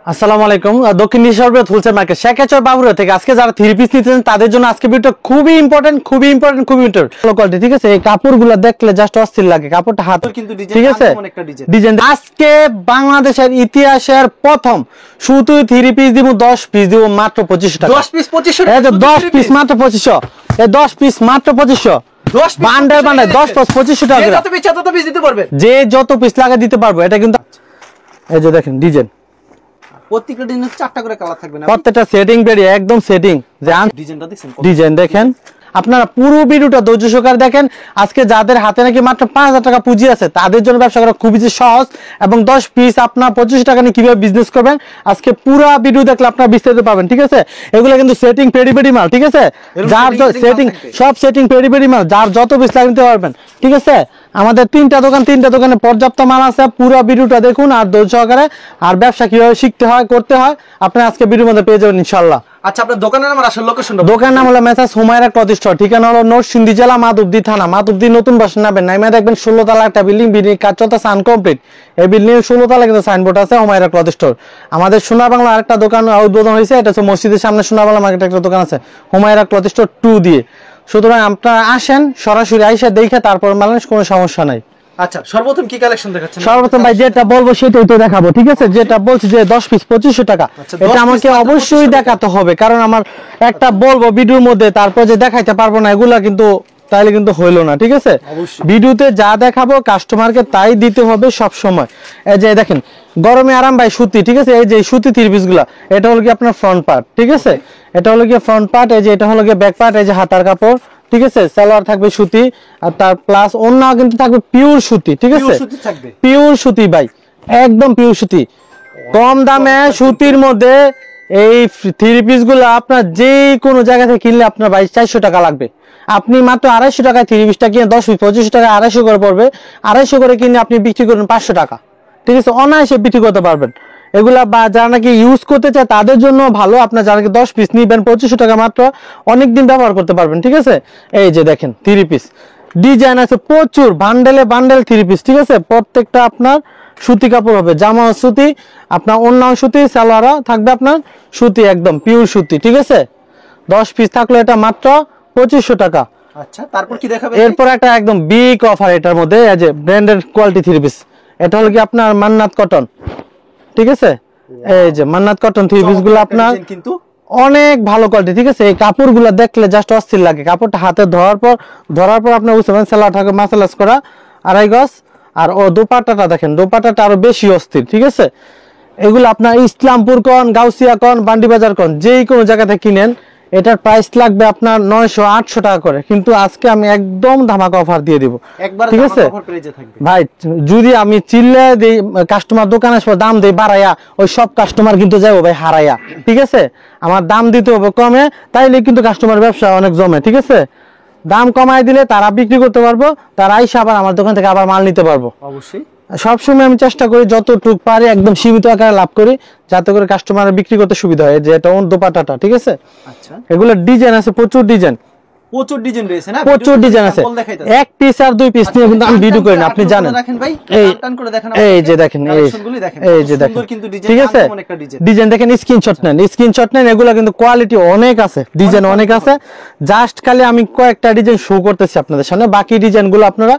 আসসালামু আলাইকুম। দক্ষিণ নিশারপুর হোলসেল মার্কেট শেখাচর বাবুরা থেকে আজকে যারা থ্রি পিস নিতেছেন তাদের জন্য আজকে ভিডিওটা খুবই ইম্পর্টেন্ট ভালো কোয়ালিটি, ঠিক আছে। এই কাপড়গুলো দেখলে জাস্ট অস্থির লাগে, কাপড়টা হাত কিন্তু ঠিক আছে ডিজাইন। আজকে বাংলাদেশের ইতিহাসের প্রথম শুধু থ্রি পিস দিব 10 পিস দিব মাত্র 2500 টাকা। 10 পিস 2500 এই যে 10 পিস মাত্র 2500, এই 10 পিস মাত্র 2500, 10 পিস বান্ডেল 10 পিস 2500 টাকা। যত পিস তত পিস দিতে পারবে, যে যত পিস লাগে দিতে পারবো। এটা কিন্তু এই যে দেখেন ডিজাইন, প্রত্যেকটা ডিজাইনে 4টা করে কালার থাকবে না, প্রত্যেকটা সেটিং বেরি একদম সেটিং। যে ডিজাইনটা দেখেন, ডিজাইন দেখেন। আপনারা পুরো ভিডিওটা ধৈর্য সহকারে দেখেন। আজকে যাদের হাতে নাকি মাত্র 5000 টাকা পুঁজি আছে তাদের জন্য ব্যবসা করা খুবই সহজ, এবং 10 পিস আপনার 25 টাকা নিয়ে কিভাবে বিজনেস করবেন আজকে পুরো ভিডিও দেখলে আপনারা বিস্তারিত পাবেন, ঠিক আছে। এগুলো কিন্তু সেটিং পেডি মাল, ঠিক আছে। যার সেটিং সব সেটিং পেডি মাল, যার যত পিস লাগে নিতে পারবেন, ঠিক আছে। আমাদের তিনটা দোকানে পর্যাপ্ত মাল আছে। পুরো ভিডিওটা দেখুন আর ধৈর্য সহকারে, আর ব্যবসা কিভাবে শিখতে হয় করতে হয় আপনারা আজকে ভিডিওর মধ্যে পেয়ে যাবেন ইনশাআল্লাহ। আচ্ছা, আপনার দোকানের নাম আর আসল লোকেশনটা? দোকানের নাম হলো মেসার্স হুমায়রা ক্লথ স্টোর, ঠিকানা হলো নরসিংদী জেলা মাধবদী থানা, মাধবদী নতুন বাসা নাবেন নাইমা দেখবেন 16 তলা একটা বিল্ডিং কাজ চলতেছে আনকমপ্লিট। এই বিল্ডিং এর 16 তলা কিন্তু সাইনবোর্ড আছে হুমায়রা ক্লথ স্টোর। আমাদের সোনা বাংলা আরেকটা দোকান উদ্বোধন হয়েছে, এটা হচ্ছে মসজিদের সামনে সোনা বাংলা মার্কেটে একটা দোকান আছে হুমায়রা ক্লথ স্টোর 2 দিয়ে। সুতরাং আপনারা আসেন সরাসরি আইসা দেখে তারপর মানেন, কোনো সমস্যা নাই। আচ্ছা, সর্বপ্রথম কি কালেকশন দেখাচ্ছেন? সর্বপ্রথম ভাই যেটা বলবো সেটাই তো দেখাবো, ঠিক আছে। যেটা বলছি যে 10 পিস 2500 টাকা, এটা আমাকে অবশ্যই দেখাতে হবে, কারণ আমার একটা বলবো ভিডিওর মধ্যে তারপর যে দেখাইতে পারবো না এগুলা কিন্তু তাইলে কিন্তু হইলো না, ঠিক আছে। ভিডিওতে যা দেখাবো কাস্টমারকে তাই দিতে হবে সব সময়। এই যে দেখেন গরমে আরাম ভাই সুতি, ঠিক আছে। এই যে সুতি থ্রি পিস গুলা, এটা হলো কি আপনার ফ্রন্ট পার্ট, ঠিক আছে। এটা হলো কি ফ্রন্ট পার্ট, এই যে এটা হলো কি ব্যাক পার্ট, এই যে হাতার কাপড়, ঠিক আছে। সালোয়ার থাকবে সুতি, আর তার প্লাস ওন্না কিন্তু থাকবে পিওর সুতি, ঠিক আছে। পিওর সুতি ভাই, একদম পিওর সুতি। কম দামে সুতির মধ্যে এই থ্রি পিস গুলো আপনার যে কোনো জায়গা থেকে কিনলে আপনার ভাই 400 টাকা লাগবে। আপনি মাত্র 250 টাকায় থ্রি পিসটা কিনে 10 পিস 25 টাকা 250 করে পড়বে। 250 করে কিনে আপনি বিক্রি করবেন 500 টাকা, ঠিক আছে। অনায়াসে বিক্রি করতে পারবেন। এগুলা বা যারা নাকি ইউজ করতে চায় তাদের জন্য ভালো। আপনার যারা নাকি 10 পিস নিবেন 2500 টাকা মাত্র, অনেকদিন ব্যবহার করতে পারবেন, ঠিক আছে। এই যে দেখেন থ্রি পিস ডিজাইন আছে প্রচুর, বান্ডেল থ্রি পিস, ঠিক আছে। প্রত্যেকটা আপনার সুতি কাপড় হবে, জামা সুতি, আপনার অন্য সুতি, সালোয়ারও থাকবে আপনার সুতি, একদম পিওর সুতি, ঠিক আছে। 10 পিস থাকলে এটা মাত্র 2500 টাকা। আচ্ছা, তারপর কি দেখাবে? এরপর একটা একদম বিগ অফার এটার মধ্যে, এই যে ব্র্যান্ডেড কোয়ালিটি থ্রি পিস। এটা হলো কি আপনার মান্নাত কটন, ঠিক আছে। এই যে মান্নাত কটন থ্রি পিস গুলো আপনার কিন্তু অনেক ভালো কোয়ালিটি, ঠিক আছে। এই কাপড়গুলো দেখলে জাস্ট অস্থির লাগে, কাপড়টা হাতে ধরার পর আপনার বুঝতে পারেন সেলার থাকে মাসালাস করা 2.5 গজ। আর ও দোপাট্টাটা দেখেন, দোপাট্টাটা আরো বেশি অস্থির, ঠিক আছে। এগুলো আপনার ইসলামপুর কন, গাউসিয়া কন, বান্ডি বাজার কন, যেই কোনো জায়গা থেকে কিনেন এটার প্রাইস লাগবে আপনার 900-800 টাকা করে, কিন্তু আজকে আমি একদম ধামাকা অফার দিয়ে দিব, ঠিক আছে ভাই। যদি আমি চিল্লে দিই কাস্টমার দোকানে দাম দিই বাড়াইয়া, ওই সব কাস্টমার কিন্তু যাবো ভাই হারাইয়া, ঠিক আছে। আমার দাম দিতে হবে কমে, তাইলে কিন্তু কাস্টমার ব্যবসা অনেক জমে, ঠিক আছে। দাম কমাই দিলে তারা বিক্রি করতে পারবো, তারা আইসা আবার আমার দোকান থেকে আবার মাল নিতে পারবো। অবশ্যই সবসময় আমি চেষ্টা করি যতটুকু পারি একদম সীমিত আকারে লাভ করি, যাতে করে কাস্টমার বিক্রি করতে সুবিধা হয়। যে এটা দোপাট্টাটা, ঠিক আছে। আচ্ছা, এগুলো ডিজাইন আছে প্রচুর ডিজাইন রয়েছে না, প্রচুর ডিজাইন আছে। এক পিস আর দুই পিস নিয়ে কিন্তু আমি ভিডিও করি না, আপনি জানেন। এই যে দেখেন, এই যে দেখেন, ঠিক আছে। ডিজাইন দেখেন, স্ক্রিনশট নেন। এগুলো কিন্তু কোয়ালিটি অনেক আছে, ডিজাইন অনেক আছে। জাস্ট খালি আমি কয়েকটা ডিজাইন শো করতেছি আপনাদের সামনে, বাকি ডিজাইন গুলো আপনারা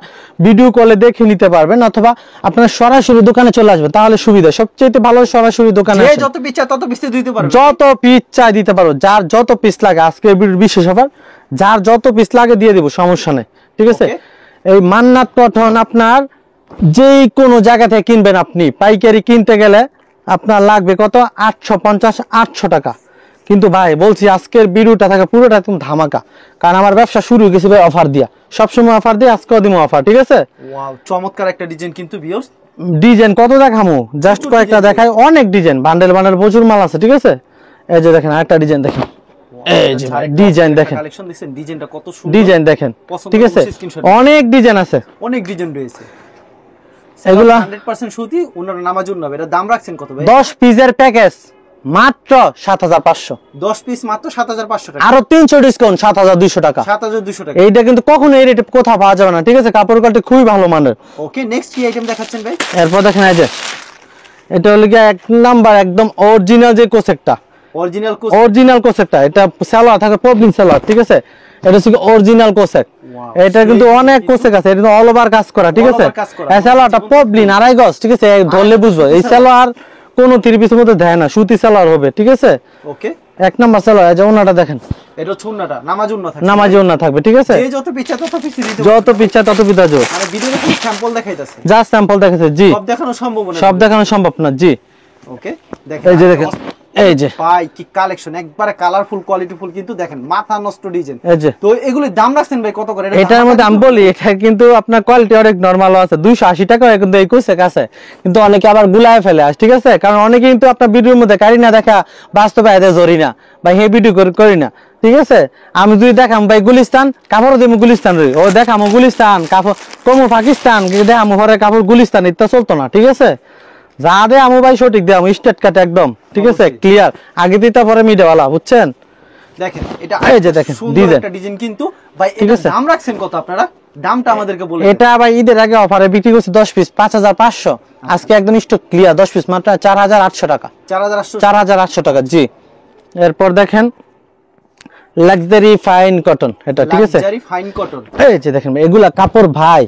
ভিডিও কলে দেখে নিতে পারবেন, অথবা আপনারা সরাসরি দোকানে চলে আসবেন, তাহলে সুবিধা। সবচেয়ে ভালো সরাসরি দোকানে যত পিস চাই তত পিস দিতে পারবেন, যত পিস চাই দিতে পারবো, যার যত পিস লাগে। আজকে বিশেষ অফার, যার যত পিস লাগে দিয়ে দিব, সমস্যা নেই, ঠিক আছে। এই মান্নাত কটন আপনার যেই কোনো জায়গা থেকে কিনবেন, আপনি পাইকারি কিনতে গেলে আপনার লাগবে কত 850-800 টাকা। কিন্তু ভাই বলছি আজকের ভিডিওটা থাকে পুরোটা একদম ধামাকা, কারণ আমার ব্যবসা শুরু হয়ে গেছে ভাই অফার দিয়া। সবসময় অফার দিয়ে, আজকেও দিব অফার, ঠিক আছে। ওয়াও, চমৎকার একটা ডিজাইন কিন্তু ভিউয়ার্স। ডিজাইন কত দেখামু, জাস্ট কয়েকটা দেখাই, অনেক ডিজাইন, বান্ডেল প্রচুর মাল আছে, ঠিক আছে। এই যে দেখেন আরেকটা ডিজাইন দেখেন, এই যে ডিজাইন দেখেন, কালেকশন দেখেন, ডিজাইনটা কত সুন্দর, ডিজাইন দেখেন, ঠিক আছে। অনেক ডিজাইন আছে, অনেক ডিজাইন রয়েছে। এগুলা 100% সুতি, ওনার নামাজুন না। এটা দাম রাখছেন কত ভাই? 10 পিসের প্যাকেজ মাত্র 7500। 10 পিস মাত্র 7500 টাকা, আরো 300 ডিসকাউন্ট 7200 টাকা। 7200 টাকা। এইটা কিন্তু কখনো এই রেটে কোথাও পাওয়া যাবে না, ঠিক আছে। কাপড় কোয়ালিটি খুবই ভালো মানের। ওকে, নেক্সট কি আইটেম দেখাচ্ছেন ভাই? এরপর দেখেন এই যে এটা হলো কি এক নাম্বার একদম অরিজিনাল যে কোসেকটা, অরিজিনাল কোচ। অরিজিনাল কোসেকটা, এটা সালোয়ার থাকে পবলিন সালোয়ার, ঠিক আছে? এটা হচ্ছে অরিজিনাল কোসেক। এটা কিন্তু অনেক কোসেক আছে, এটা অল ওভার কাজ করা, ঠিক আছে? এই সালোয়ারটা পবলিন 2.5 গজ, ঠিক আছে? ধরলে বুঝবো এই সালোয়ার কোন 3 পিসের মধ্যে দেয় না, সুতি সালোয়ার হবে, ঠিক আছে? ওকে, এক নাম্বার সালোয়ার। এই যে ওনাটা দেখেন, এটা ছুন্নাটা নামাজ উন্না থাকে, নামাজি ওনা থাকবে, ঠিক আছে? এই যত পিছা তত পিছি দিতে যত পিচ্ছা তত পিতা জোর। মানে ভিডিওতে কি স্যাম্পল দেখাইতাছে, যা স্যাম্পল দেখাচ্ছে, জি সব দেখানো সম্ভব না, সব দেখানো সম্ভব না, জি। ওকে, দেখেন এই যে দেখেন, এই যে ভাই কি কালেকশন, একবারে কালারফুল কোয়ালিটিফুল, কিন্তু দেখেন মাথা নষ্ট ডিজাইন। এই যে তো এগুলোর দাম রাখছেন ভাই কত করে? এটার মধ্যে আমি বলি, এটা কিন্তু আপনার কোয়ালিটি অনেক নরমাল আছে, 280 টাকা কিন্তু এই কোসেক আছে, কিন্তু অনেকে আবার গুলায় ফেলে, ঠিক আছে? কারণ অনেকে কিন্তু আপনার ভিডিওর মধ্যে কারি না দেখা বাস্তবে এদের জরি না, ভাই হে ভিডিও করি না, ঠিক আছে? আমি যদি দেখাম ভাই গুলিস্তান কাপড় দেবো, গুলিস্তান রে ও দেখামো গুলিস্তান কাপড়, কমো পাকিস্তান দেখামো ঘরে কাপড় গুলিস্তান, এটা চলতো না, ঠিক আছে? যা দে আমু ভাই সঠিক দে, আমি স্টেট কাটে একদম, ঠিক আছে? ক্লিয়ার, আগে দিতে পরে মিডিয়াওয়ালা, বুঝছেন? দেখেন এটা এই যে দেখেন সুন্দর ডিজাইন, একটা ডিজাইন, কিন্তু ভাই ঠিক এটা আছে? দাম রাখছেন কত আপনারা? দামটা আমাদেরকে বলে এটা ভাই ঈদের আগে অফারে বিক্রি করছি 10 পিস 5500, আজকে একদম স্টক ক্লিয়ার 10 পিস মাত্র 4800 টাকা, 4800 4800 টাকা, জি। এরপর দেখেন লাক্সারি ফাইন কটন, এটা ঠিক আছে? লাক্সারি ফাইন কটন, এই যে দেখেন এগুলা কাপড় ভাই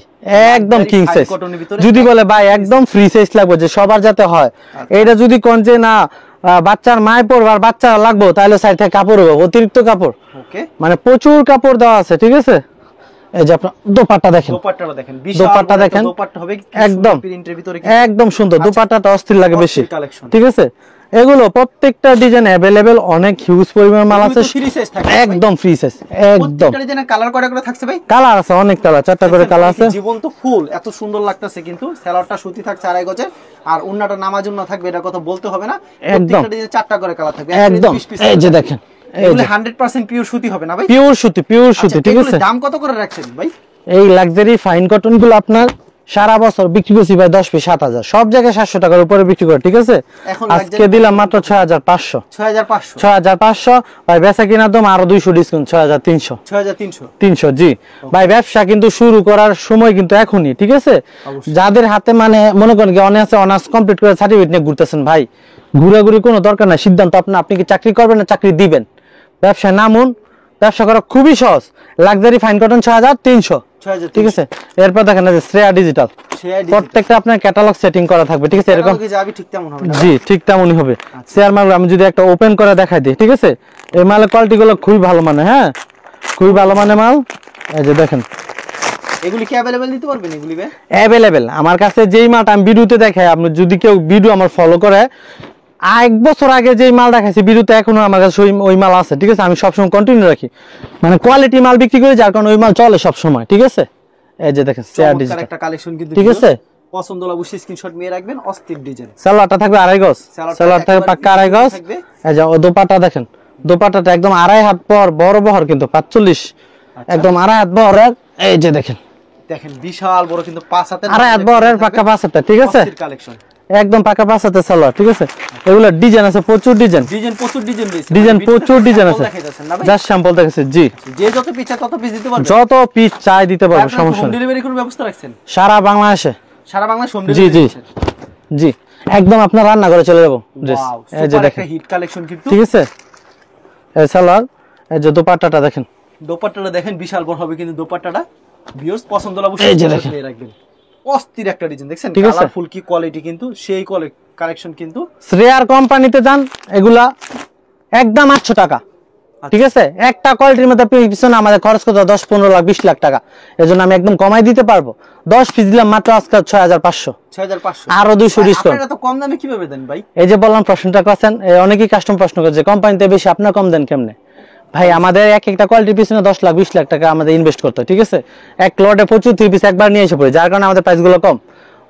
একদম কিং fine সাইজ, cotton এর ভিতরে যদি বলে ভাই একদম ফ্রি সাইজ লাগবে যে সবার যাতে হয়, এটা যদি কোন যে না বাচ্চার মায় পড়বে আর বাচ্চা লাগবে, তাহলে সাইড থেকে কাপড় হবে, অতিরিক্ত কাপড়, ওকে, মানে প্রচুর কাপড় দেওয়া আছে, ঠিক আছে? এই যে আপনার দোপাট্টা দেখেন, দোপাট্টাটা দেখেন, দোপাট্টা দেখেন, দোপাট্টা হবে একদম প্রিন্টের ভিতরে, একদম সুন্দর, দোপাট্টাটা অস্থির লাগে বেশি, কালেকশন, ঠিক আছে? এগুলো প্রত্যেকটা ডিজাইন अवेलेबल, অনেক হিউজ পরিমাণ মাল আছে, ফ্রি সাইজ থাকে একদম ফ্রি সাইজ, একদম প্রত্যেকটা ডিজাইনের কালার করে থাকছে ভাই, কালার আছে অনেক কালার, 4টা করে কালার আছে, জীবন তো ফুল এত সুন্দর লাগতেছে, কিন্তু সালোয়ারটা সুতি থাকছে 2.5 গজের, আর উন্নাটা নামাজ উন্না থাকবে, এটা কথা বলতে হবে না, একদম প্রত্যেকটা ডিজাইনে 4টা করে কালার থাকবে, একদম। এই যে দেখেন, এই এগুলো যে 100% পিওর সুতি হবে না ভাই? পিওর সুতি, পিওর সুতি, আচ্ছা, ঠিক এগুলোর আছে? দাম কত করে রাখছেন ভাই? এই লাক্সারি ফাইন কটন গুলো আপনার সারা বছর বিক্রি করছি ভাই 10 পিস 7000, সব জায়গায় 700 টাকার উপরে বিক্রি করে, ঠিক আছে? এখন আজকে দিলাম মাত্র 6500, 6500, 6500 ভাই, বেচা কিনার দাম আরো 200 ডিসকাউন্ট, 6300, 6300, 300, জি। ভাই ব্যবসা কিন্তু শুরু করার সময় কিন্তু এখনই, ঠিক আছে? অবশ্যই। যাদের হাতে মানে মনে করেন কি অনেক আছে অনার্স কমপ্লিট করে সার্টিফিকেট নিয়ে ঘুরতেছেন, ভাই ঘুরাঘুরি কোনো দরকার নাই, সিদ্ধান্ত আপনি কি চাকরি করবেন না চাকরি দিবেন, ব্যবসায় নামুন, ব্যবসা করা খুবই সহজ। লাক্সারি ফাইন কটন 6300, 6300, ঠিক আছে? এরপর দেখেন এই যে শ্রেয়া ডিজিটাল, প্রত্যেকটা আপনার ক্যাটালগ সেটিং করা থাকবে, ঠিক আছে? এরকম যাবি ঠিক তেমন হবে না? জি ঠিক তেমনই হবে। শেয়ার মাল আমি যদি একটা ওপেন করে দেখাই দিই, ঠিক আছে? এই মালের কোয়ালিটি গুলো খুবই ভালো মানে, হ্যাঁ খুবই ভালো মানে মাল। এই যে দেখেন এগুলি কি अवेलेबल দিতে পারবেন? এগুলি ভাই अवेलेबल আমার কাছে যেই মালটা আমি ভিডিওতে দেখাই, আপনি যদি কেউ ভিডিও আমার ফলো করে, 1 বছর আগে যেই মাল দেখাইছি ভিডিওতে এখনো আমার কাছে ওই মাল আছে, ঠিক আছে? আমি সবসময় কন্টিনিউ রাখি, মানে কোয়ালিটি মাল বিক্রি করি, যার কারণে ওই মাল চলে সব সময়, ঠিক আছে? এই যে দেখেন শেয়ার ডিজিটাল একটা কালেকশন, কিন্তু ঠিক আছে? পছন্দ হলে অবশ্যই স্ক্রিনশট নিয়ে রাখবেন। অস্থির ডিজাইন, সালোয়ারটা থাকবে 2.5 গজ, সালোয়ার থাকবে পাক্কা 2.5 গজ। এই যে দোপাট্টা দেখেন, দোপাট্টাটা একদম 2.5 হাত পর বড় বহর, কিন্তু 45, একদম 2.5 হাত বহরের। এই যে দেখেন বিশাল বড়, কিন্তু 5 হাতের 2.5 হাত বহরের পাক্কা 5 হাত, ঠিক আছে? কালেকশন একদম পাকা 5 হাতের সালোয়ার, ঠিক আছে? এগুলো ডিজাইন আছে প্রচুর, প্রচুর ডিজাইন আছে, জাস্ট স্যাম্পল দেখাচ্ছি, জি। যে যত পিস চাই তত পিস দিতে পারবেন, যত পিস চাই দিতে পারবো, সমস্যা হোম নেই। ডেলিভারি কোনো ব্যবস্থা রাখছেন? সারা বাংলাদেশে, সারা বাংলাদেশ হোম জি ডেলিভারি? জি জি, একদম আপনার রান্না করে চলে যাবো ড্রেস। এই যে দেখেন হিট কালেকশন, কিন্তু ঠিক আছে? এই সালোয়ার, এই যে দোপাট্টাটা দেখেন, দোপাট্টাটা দেখেন বিশাল বড় হবে, কিন্তু দোপাট্টাটা ভিউয়ার্স পছন্দ হলে এই অবশ্যই যে দেখেন নিয়ে রাখবেন। অস্থির একটা ডিজাইন দেখছেন, ঠিক আছে? কালারফুল কি কোয়ালিটি, কিন্তু সেই কালেকশন, কিন্তু শ্রেয়ার কোম্পানিতে যান, এগুলা একদম 800 টাকা, ঠিক আছে? একটা কোয়ালিটির মধ্যে পিছনে আমাদের খরচ করতে 10, 15 লাখ, 20 লাখ টাকা, এজন্য আমি একদম কমাই দিতে পারবো। 10 পিস দিলাম মাত্র আজকে 6500, 6500, আরো 200 ডিসকাউন্ট। আপনারা তো কম দামে কিভাবে দেন ভাই? এই যে বললাম প্রশ্নটা করছেন, অনেকেই কাস্টম প্রশ্ন করছে কোম্পানিতে বেশি আপনার কম দেন কেমনে? ভাই আমাদের এক একটা কোয়ালিটির পিছনে 10 লাখ 20 লাখ টাকা আমাদের ইনভেস্ট করতে হয়, ঠিক আছে? এক লটে প্রচুর 3 পিস একবার নিয়ে এসে পড়ে, যার কারণে আমাদের প্রাইস গুলো কম।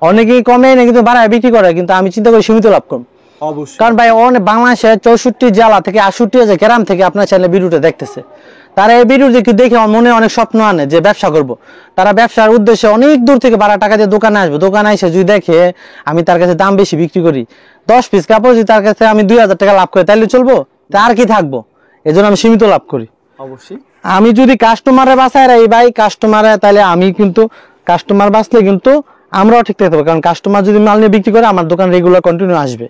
অনেকেই কমে না কিন্তু বাড়ায় বিক্রি করে, কিন্তু আমি চিন্তা করি সীমিত লাভ করব। অবশ্যই, কারণ ভাই অনেক বাংলাদেশে 64 জেলা থেকে 68 গ্রাম থেকে আপনার চ্যানেলে ভিডিওটা দেখতেছে, তারা এই ভিডিও দেখে আমার মনে অনেক স্বপ্ন আনে যে ব্যবসা করব। তারা ব্যবসার উদ্দেশ্যে অনেক দূর থেকে ভাড়া টাকা দিয়ে দোকানে আসবে, দোকানে এসে যদি দেখে আমি তার কাছে দাম বেশি বিক্রি করি, 10 পিস কাপড় যদি তার কাছে আমি 2000 টাকা লাভ করি, তাহলে চলবো? তার কি থাকবো? এজন্য আমি সীমিত লাভ করি। অবশ্যই আমি যদি কাস্টমারে বাঁচাই রাখি ভাই, কাস্টমারে, তাহলে আমি কিন্তু কাস্টমার বাঁচলে কিন্তু আমরাও ঠিক থাকতে হবে, কারণ কাস্টমার যদি মাল নিয়ে বিক্রি করে আমার দোকান রেগুলার কন্টিনিউ আসবে।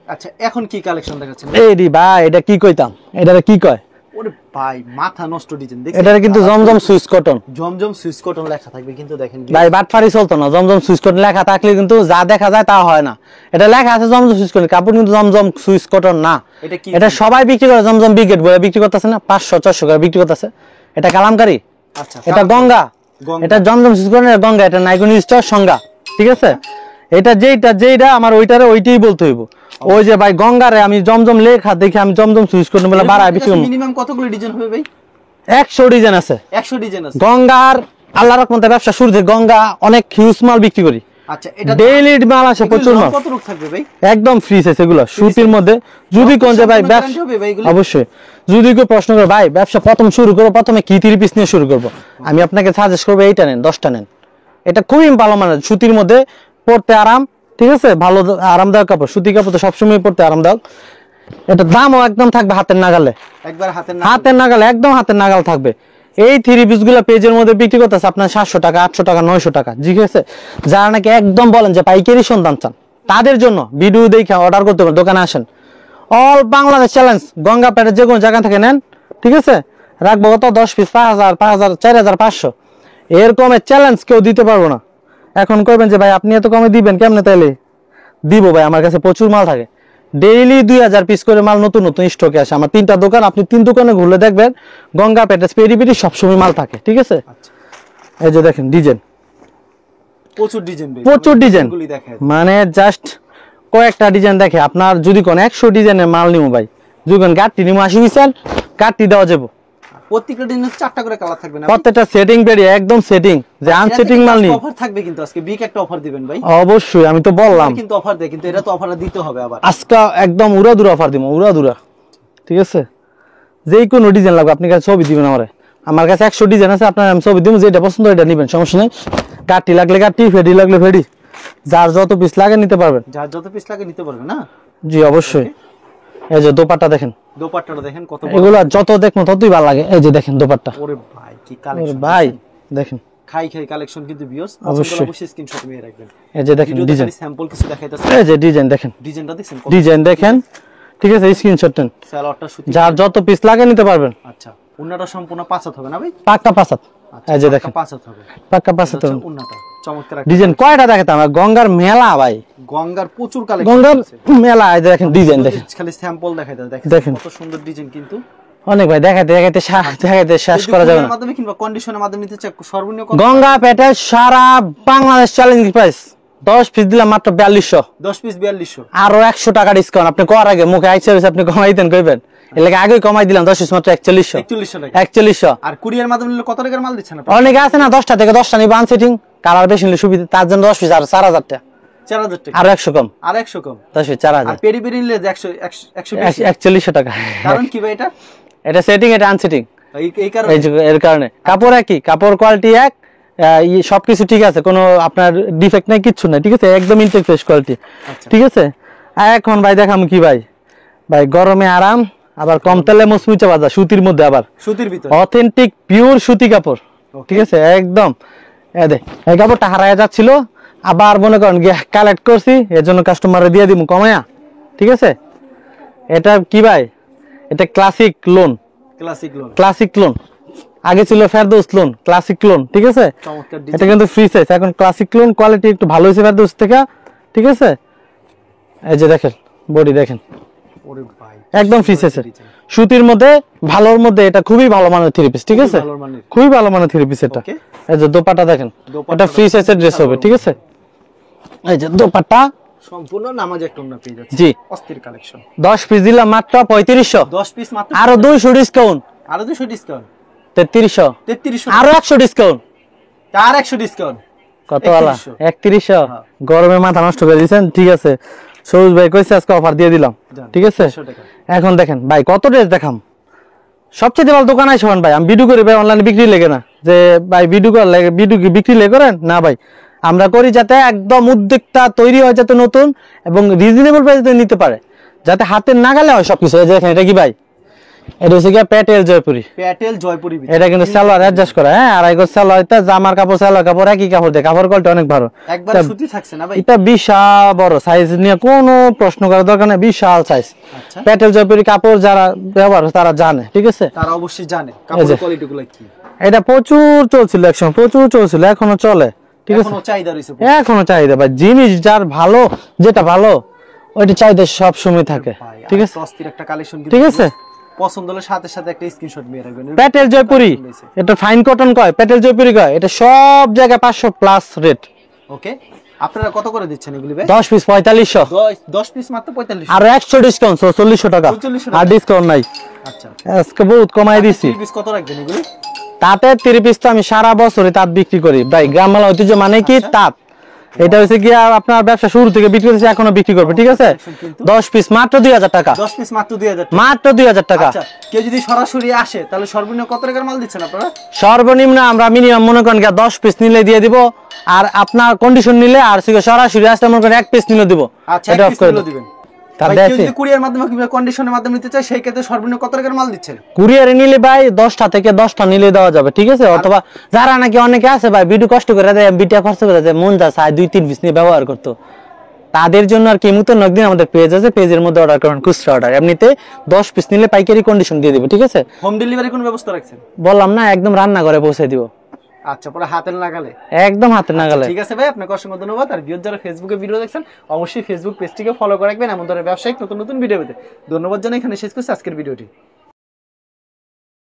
আচ্ছা এখন কি কালেকশন দেখাচ্ছেন? এই রে ভাই, এটা কি কইতাম, এটা কি কয়, ওরে ভাই মাথা নষ্ট ডিজাইন দেখেন। এটা কিন্তু জমজম সুইস কটন, জমজম সুইস কটন লেখা থাকবে কিন্তু দেখেন ভাই বাটফারি চলতো না, জমজম সুইস কটন লেখা থাকলে কিন্তু যা দেখা যায় তা হয় না। এটা লেখা আছে জমজম সুইস কটন, কাপড় কিন্তু জমজম সুইস কটন না। এটা কি? এটা সবাই বিক্রি করে জমজম ব্রিগেড বলে বিক্রি করতেছে না, 500-400 করে বিক্রি করতেছে। এটা কালামকারী, আচ্ছা এটা গঙ্গা, এটা জমজম সুইস কটন, গঙ্গা, এটা নাইকুনি স্টার সংজ্ঞা, ঠিক আছে। এটা যেটা আমার ওইটারে ওইটাই বলতে হইব। ওই যে ভাই গঙ্গারে আমি জমজম লেখা দেখে আমি জমজম সুইস কটন বলে বাড়ায় বেশি। মিনিমাম কতগুলো ডিজাইন হবে ভাই? 100 ডিজাইন আছে, 100 ডিজাইন আছে। গঙ্গার আল্লাহর রহমতে ব্যবসা শুরু থেকে গঙ্গা অনেক হিউজ মাল বিক্রি করি। আচ্ছা এটা ডেইলি মাল আসে প্রচুর মাল। কত রূপ থাকবে ভাই? একদম ফ্রি সাইজ এগুলো সুতির মধ্যে। যদি কোন যে ভাই ব্যবসা, অবশ্যই যদি কেউ প্রশ্ন করে ভাই ব্যবসা প্রথম শুরু করবো, প্রথমে কি 3 পিস নিয়ে শুরু করব, আমি আপনাকে সাজেস্ট করবো এইটা নেন, 10টা নেন। এটা খুবই ভালো মানের, সুতির মধ্যে পরতে আরাম, ঠিক আছে, ভালো আরামদায়ক কাপড়। সুতি কাপড় তো সবসময় পরতে আরামদায়ক। এটা দামও একদম থাকবে হাতের নাগালে, একবার হাতের নাগালে, একদম হাতের নাগাল থাকবে। এই 3 পিস গুলা পেজের মধ্যে বিক্রি করতেছে আপনার 700 টাকা, 800 টাকা, 900 টাকা, ঠিক আছে। যারা নাকি একদম বলেন যে পাইকারি সন্ধান চান, তাদের জন্য ভিডিও দেখে অর্ডার করতে পারেন, দোকানে আসেন। অল বাংলাদেশ চ্যালেঞ্জ, গঙ্গা পেটের যে কোনো জায়গা থেকে নেন, ঠিক আছে, রাখবো কত 10 পিস 5000, 5000, 4500, এর কমে চ্যালেঞ্জ কেউ দিতে পারবো না। এখন কইবেন যে ভাই আপনি এত কমে দিবেন কেমনে, তাইলে দিব ভাই, আমার কাছে প্রচুর মাল থাকে, ডেইলি 2000 পিস করে মাল নতুন নতুন স্টকে আসে। আমার 3টা দোকান, আপনি 3 দোকানে ঘুরলে দেখবেন গঙ্গা পেটেস পেরি সবসময় মাল থাকে, ঠিক আছে। এই যে দেখেন ডিজাইন, প্রচুর ডিজাইন, প্রচুর ডিজাইন, মানে জাস্ট কয়েকটা ডিজাইন দেখে আপনার যদি কোন 100 ডিজাইনের মাল নিমু ভাই, যদি কোন গাড়ি নিমু 80 পিসের গাড়ি দেওয়া যাবে। প্রত্যেকটা ডিজাইনে 4টা করে কালার থাকবে না? প্রত্যেকটা সেটিং বেরি একদম সেটিং, যে আনসেটিং মাল নি। অফার থাকবে কিন্তু আজকে বিগ একটা অফার দিবেন ভাই? অবশ্যই, আমি তো বললাম কিন্তু অফার দেয়, কিন্তু এটা তো অফার দিতে হবে আবার। আজকে একদম উড়াদুরা অফার দিব, উড়াদুরা, ঠিক আছে। যেই কোনো ডিজাইন লাগবে আপনি কাছে ছবি দিবেন আমারে, আমার কাছে 100 ডিজাইন আছে, আপনার আমি ছবি দিব, যেটা পছন্দ এটা নেবেন, সমস্যা নেই। গাটি লাগলে গাটি, ফেডি লাগলে ফেডি, যার যত পিস লাগে নিতে পারবেন, যার যত পিস লাগে নিতে পারবেন না? জি অবশ্যই। এই যে দোপাট্টা দেখেন, দোপাট্টাটা দেখেন কত, এগুলা যত দেখবো ততই ভালো লাগে। এই যে দেখেন দোপাট্টা, ওরে ভাই কি কালেকশন ভাই দেখেন, খাই কালেকশন কিন্তু ভিউয়ার্স, অবশ্যই স্ক্রিনশট নিয়ে রাখবেন। এই যে দেখেন ডিজাইন, স্যাম্পল কিছু দেখাইতাছে, এই যে ডিজাইন দেখেন, ডিজাইনটা দেখছেন, ডিজাইন দেখেন, ঠিক আছে, স্ক্রিনশট নেন, সালোয়ারটা সুতি, যার যত পিস লাগে নিতে পারবেন। আচ্ছা উন্নাটা সম্পূর্ণ 5 হাত হবে না ভাই? পাক্কা 5 হাত, এই যে দেখেন 5 হাত হবে, পাক্কা 5 হাত হবে উন্নাটা। চমৎকার ডিজাইন। কয়টা দেখাতাম, গঙ্গার মেলা ভাই, গঙ্গার প্রচুর কালেকশন, গঙ্গার মেলা। এই যে দেখেন ডিজাইন দেখেন, খালি স্যাম্পল দেখাইতাছে, দেখেন কত সুন্দর ডিজাইন কিন্তু অনেক ভাই, দেখাইতে দেখাইতে শেষ করা যাবে না। মাধ্যমে কিংবা কন্ডিশনের মাধ্যমে নিতে চাই সর্বনিম্ন গঙ্গা পেটে সারা বাংলাদেশ চ্যালেঞ্জ প্রাইস 10 পিস দিলাম মাত্র 4200, 10 পিস 4200, আরো 100 টাকা ডিসকাউন্ট। আপনি করার আগে মুখে আইসা আপনি কমাই দেন, কইবেন এর লাগে আগে কমাই দিলাম 10 পিস মাত্র 4100, 4100। আর কুরিয়ার মাধ্যমে নিলে কত টাকার মাল দিচ্ছেন আপনি? অনেকে আছে না 10টা থেকে 10টা নিবে আনসেটিং, কালার বেশি নিলে সুবিধা, তার জন্য 10 পিস আর 4000 টাকা, 4000 টাকা, আর 100 কম, আর 100 কম, 10 পিস 4000, আর পেরি পেরি নিলে 4100 টাকা। কারণ কি ভাই? এটা সেটিং, এটা আনসেটিং, এই কারণে, এর কারণে। কাপড় একই, কাপড় কোয়ালিটি এক, সবকিছু ঠিক আছে, কোনো আপনার ডিফেক্ট নাই, কিচ্ছু নাই, ঠিক আছে, একদম ইনটেক ফ্রেশ কোয়ালিটি, ঠিক আছে। এখন ভাই দেখাম কি ভাই, ভাই গরমে আরাম, আবার কম তেলে মুচমুচে বাজার, সুতির মধ্যে, আবার সুতির ভিতর অথেন্টিক পিওর সুতি কাপড়, ঠিক আছে, একদম। এই কাপড়টা হারায় যাচ্ছিল, আবার মনে করেন কালেক্ট করছি, এর জন্য কাস্টমারে দিয়ে দিব কমায়া, ঠিক আছে। এটা কি ভাই, এটা ক্লাসিক লোন, ক্লাসিক লোন, আগে ছিল ফেরদৌস লোন, ক্লাসিক লোন, ঠিক আছে। এটা কিন্তু ফ্রি সাইজ, এখন ক্লাসিক লোন, কোয়ালিটি একটু ভালো হয়েছে ফেরদৌস থেকে, ঠিক আছে। এই যে দেখেন বডি দেখেন, একদম ফ্রি সাইজের সুতির মধ্যে, ভালোর মধ্যে, এটা খুবই ভালো মানের 3 পিস, ঠিক আছে, খুবই ভালো মানের 3 পিস এটা। এই যে দোপাট্টা দেখেন, এটা ফ্রি সাইজের ড্রেস হবে, ঠিক আছে। এই যে দোপাট্টা সম্পূর্ণ নামাজ একটা ওন্না পেয়ে যাচ্ছে, জি অস্থির কালেকশন। 10 পিস দিলাম মাত্র 3500, 10 পিস মাত্র, আরো 200 ডিসকাউন্ট, আরো 200 ডিসকাউন্ট, 3300, আরো 100 ডিসকাউন্ট, আর 100 ডিসকাউন্ট, কত वाला 3100। গরমে মাথা নষ্ট করে দিয়েছেন, ঠিক আছে। সবুজ ভাই কইছে আজকে অফার দিয়ে দিলাম, ঠিক আছে। এখন দেখেন ভাই কত ড্রেস দেখাম, সবচেয়ে ভালো দোকান আছে ভাই। আমি ভিডিও করি ভাই, অনলাইনে বিক্রি লেগে না, যে ভাই ভিডিও কর লাগে, ভিডিও কি বিক্রি লেগে করেন না ভাই, আমরা করি যাতে একদম উদ্যোক্তা তৈরি হয়, যাতে নতুন এবং রিজনেবল প্রাইসে নিতে পারে, যাতে হাতের নাগালে হয় সবকিছু। এই যে দেখেন এটা কি ভাই, এটা হচ্ছে কি প্যাটেল জয়পুরি। প্যাটেল জয়পুরি বিট। এটা কিন্তু সালোয়ার অ্যাডজাস্ট করা, হ্যাঁ, আড়াই গজ সালোয়ার, এটা জামার কাপড় সালোয়ার কাপড় একই কাপড় দিয়ে, কাপড় কোয়ালিটি অনেক ভালো। একবার সুতি থাকছে না ভাই? এটা বিশাল বড় সাইজ নিয়ে কোনো প্রশ্ন করার দরকার নেই, বিশাল সাইজ। আচ্ছা, প্যাটেল জয়পুরি কাপড় যারা ব্যবহার তারা জানে, ঠিক আছে? তারা অবশ্যই জানে কাপড়ের কোয়ালিটি গুলো কি। এটা প্রচুর চলছিল একসময়, প্রচুর চলছিল, এখনো চলে, ঠিক আছে? এখনো চাহিদা রয়েছে? এখনো চাহিদা ভাই, জিনিস যার ভালো, যেটা ভালো ওইটা চাহিদা সব সময় থাকে, ঠিক আছে? অস্থির একটা কালেকশন, ঠিক আছে? পছন্দ হলে সাথে সাথে একটা স্ক্রিনশট নিয়ে রাখবেন। প্যাটেল জয়পুরি, এটা ফাইন কটন কয়, প্যাটেল জয়পুরি কয়, এটা সব জায়গায় 500 প্লাস রেট। ওকে, আপনারা কত করে দিচ্ছেন এগুলি ভাই? 10 পিস 4500, 10 পিস মাত্র 45। আর 100 ডিসকাউন্ট 4400 টাকা, 4400 আর ডিসকাউন্ট নাই। আচ্ছা, আজকে বহুত কমাই দিছি। 30 পিস কত রাখবেন এগুলি? তাতে 30 পিস তো আমি সারা বছরই তাঁত বিক্রি করি ভাই, গ্রাম বাংলা ঐতিহ্য মানে কি তাঁত। এটা হচ্ছে কি আপনার ব্যবসা শুরু থেকে বিক্রি করতেছে, এখনো বিক্রি করবে, ঠিক আছে? 10 পিস মাত্র 2000 টাকা, 10 পিস মাত্র 2000 টাকা, মাত্র 2000 টাকা। আচ্ছা, কেউ যদি সরাসরি আসে তাহলে সর্বনিম্ন কত টাকার মাল দিচ্ছেন আপনারা? সর্বনিম্ন আমরা মিনিমাম মনে করেন 10 পিস নিলে দিয়ে দিব, আর আপনার কন্ডিশন নিলে আর সরাসরি আসলে মনে করেন 1 পিস নিলে দিব। আচ্ছা, এটা 1 অফ পিস করে নিলে দিবেন। দিবেন। তার ভাই, দেশে কেউ যদি কুরিয়ার মাধ্যমে কিংবা কন্ডিশনের মাধ্যমে নিতে চায় সেই ক্ষেত্রে সর্বনিম্ন কত টাকার মাল দিচ্ছেন? কুরিয়ারে নিলে ভাই 10টা থেকে 10টা নিলে দেওয়া যাবে, ঠিক আছে? অথবা যারা নাকি অনেকে আছে ভাই ভিডিও কষ্ট করে দেয়, বিটা খরচ করে দেয়, মন যা চায় 2-3 পিস নিয়ে ব্যবহার করতো, তাদের জন্য আর কি নতুন একদিন আমাদের পেজ আছে, পেজের মধ্যে অর্ডার করুন, খুচরা অর্ডার, এমনিতে 10 পিস নিলে পাইকারি কন্ডিশন দিয়ে দিব, ঠিক আছে? হোম ডেলিভারি কোন ব্যবস্থা রাখছেন? বললাম না, একদম রান্না করে পৌঁছে দিব, আচ্ছা, পুরো হাতের নাগালে। একদম হাতের নাগালে। ঠিক আছে ভাই, আপনাকে অসংখ্য ধন্যবাদ। আর ভিউয়ার যারা ফেসবুকে ভিডিও দেখছেন অবশ্যই ফেসবুক পেজটিকে ফলো করে রাখবেন এমন ধরনের ব্যবসায়িক নতুন নতুন ভিডিও পেতে। ধন্যবাদ জানাই, এখানে শেষ করছি আজকের ভিডিওটি।